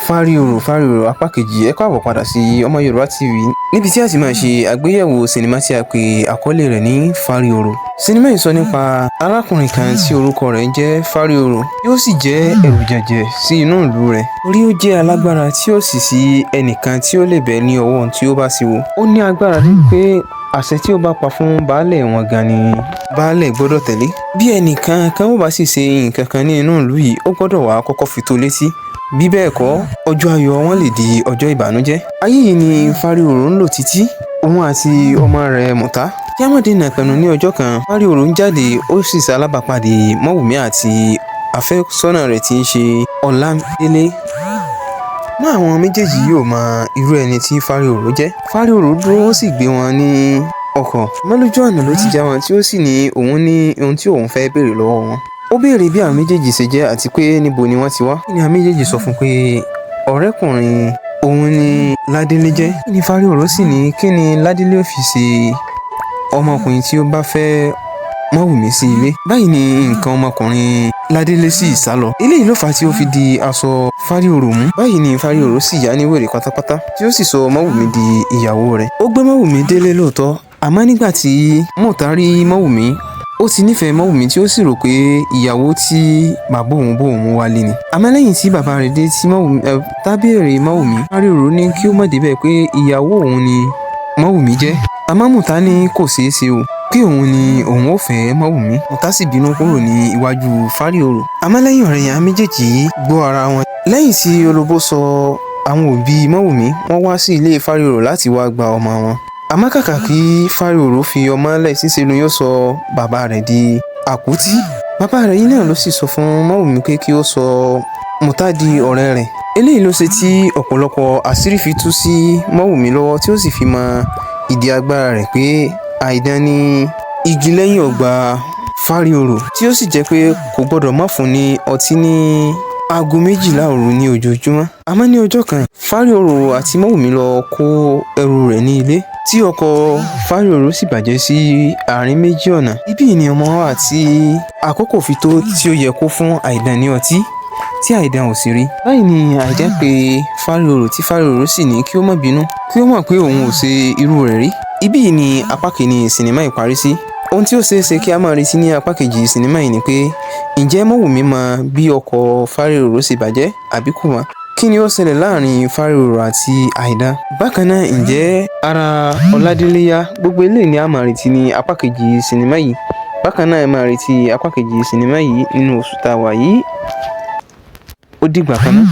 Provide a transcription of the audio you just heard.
Fáríorò apá kejì. Ẹ káàbọ̀ padà sí Ọmọ Yorùbá TV níbi tí a ti máa ṣe àgbéyẹ̀wò sinimá tí a pè àkọlé rẹ̀ ní Fáríorò. Sinimá yìí sọ nípa arákùnrin kan tí orúkọ rẹ̀ ń jẹ́ Fáríorò, tí ó sì jẹ́ ẹ̀rùjẹ̀jẹ̀ sí inú ìlú rẹ̀. Orí ó jẹ́ alágbára tí ó sì sí ẹnìkan tí ó lè bẹ̀ ní ọwọ́ ohun tí ó bá sì wò. Ó ní agbára ní pé àṣẹ tí ó bá pa fún baálẹ̀ wọn gan ni baálẹ̀ gbọ́dọ̀ tẹ̀lé. Bí ẹnìkan kan ó bá sì ṣe nǹkan kan ní inú ìlú yìí, ó gbọ́dọ̀ wá kọ́kọ́ fi tó létí. Bí bẹ́ẹ̀ kọ́, ọjọ́ ayọ̀ wọn lè di ọjọ́ ìbànújẹ́. Ayé yìí ni Fáríorò ń lò títí òun àti ọmọ rẹ̀ Mùtá. Kí á má dènà pẹ̀lú ní ọjọ́ kan, Fáríorò ń jáde, ó sì ṣalábàápàdé Mọ́wùmí àti àfẹ́sọ́nà rẹ̀ tí ń ṣe Ọlámídélé. Mọ́ àwọn méjèèjì yóò mọ irú ẹni tí Fáríorò jẹ́. Fáríorò dúró, ó sì gbé wọn ní ọkọ̀. Àmọ́ lójú ọ̀nà ló ti já wọn, tí ó sì ní òun ní ohun tí òun fẹ́ béèrè lọ́wọ́ wọn. Ó béèrè bí àwọn méjèèjì ṣe jẹ́ àti pé níbo ni wọ́n ti wá. Ní àwọn méjèèjì sọ fún pé ọ̀rẹ́kùnrin òun ni Ládélé jẹ́. Ní Fáríorò sì ní kí ni Ládélé ó fi ṣe ọmọkùnrin tí ó bá fẹ́ Mọ́wùmí sí ilé. Báyìí ni nǹkan ọmọkùnrin Ládélé sì sálọ. Eléyìí ló fà á tí ó fi di aṣọ Fáríorò mú. Báyìí ni Fáríorò sì yá ní wèrè pátápátá, tí ó sì sọ Mọ́wùmí di ìyàwó rẹ̀. Ó gbé Mọ́wùmí délé lóòótọ́, àmọ́ nígbà tí Mùtá rí Mọ́wùmí, ó ti nífẹ̀ẹ́ Mọ́wùmí, tí ó sì rò pé ìyàwó tí bàbá òun bò òun wálé ni. Àmọ́ lẹ́yìn tí bàbá rẹ̀ dé, tí Mọ́wùmí tábìrì Mọ́wùmí, Fáríorò ní kí ó má débẹ̀, pé ìyàwó òun ni Mọ́wùmí jẹ́. Àmọ́ Mùtá ní kò ṣeé ṣe o, pé òun ni òun ò fẹ́ Mọ́wùmí. Mùtá sì bínú kúrò ní iwájú Fáríorò. Àmọ́ lẹ́yìn ọ̀rẹ́ yẹn, méjèèjì gbọ́ ara wọn. Lẹ́yìn tí olóbó sọ àwọn òbí Mọ́wùmí, wọ́n wá sí ilé Fáríorò láti wá gba ọmọ wọn. Àmọ́ kàkà kí Fáríorò fi ọmọ lẹ̀, ṣíṣe ló yóò sọ bàbá rẹ̀ di àkútí. Bàbá rẹ̀ yìí náà ló sì sọ fún Mọ́wùmí pé kí ó sọ Mùtá di ọ̀rẹ́ rẹ̀. Eléyìí ló ṣe tí ọ̀pọ̀lọpọ̀ àṣírí fi tú sí Mọ́wùmí lọ́wọ́, tí ó sì fi mọ ìdí agbára rẹ̀ pé àìdán ni igi lẹ́yìn ọgbà Fáríorò, tí ó sì jẹ́ pé kò gbọ́dọ̀ má fún ní ọtí ní aago 12 òru ní ojoojúmọ́. Àmọ́ ní ọjọ́ kan, Fáríorò àti Mọ́wùmí lọ kó ẹrù rẹ̀ ní ilé, tí ọkọ̀ Fáríorò sì bàjẹ́ sí àárín méjì ọ̀nà. Ibí ni ọmọ wa àti àkókò fi tó tí ó yẹ kó fún àìdán ní ọtí, tí àìdán ò sì rí. Báyìí ni àìdán pé Fáríorò, tí Fáríorò sì ní kí ó má bínú, kí ó mọ̀ pé òun ò ṣe irú rẹ̀ rí. Ibí ni apá kìíní sinimá yìí parí sí. Ohun tí ó ṣeé ṣe kí a máa retí ní apá kejì sinimá yìí ni pé, ǹjẹ́ Mọ́wùmí mọ bí ọkọ̀ Fáríorò ṣe bàjẹ́ àbí kò mọ̀? Kí ni ó ṣẹlẹ̀ láàrin Fáríorò àti àìdán? Bákan náà, ǹjẹ́ ara Ọládélé yá? Gbogbo eléyìí ni a máa retí ní apá kejì sinimá yìí. Bákan náà, ẹ máa retí apá kejì sinimá yìí nínú oṣù tá a wà yìí. Ó dìgbà kan náà.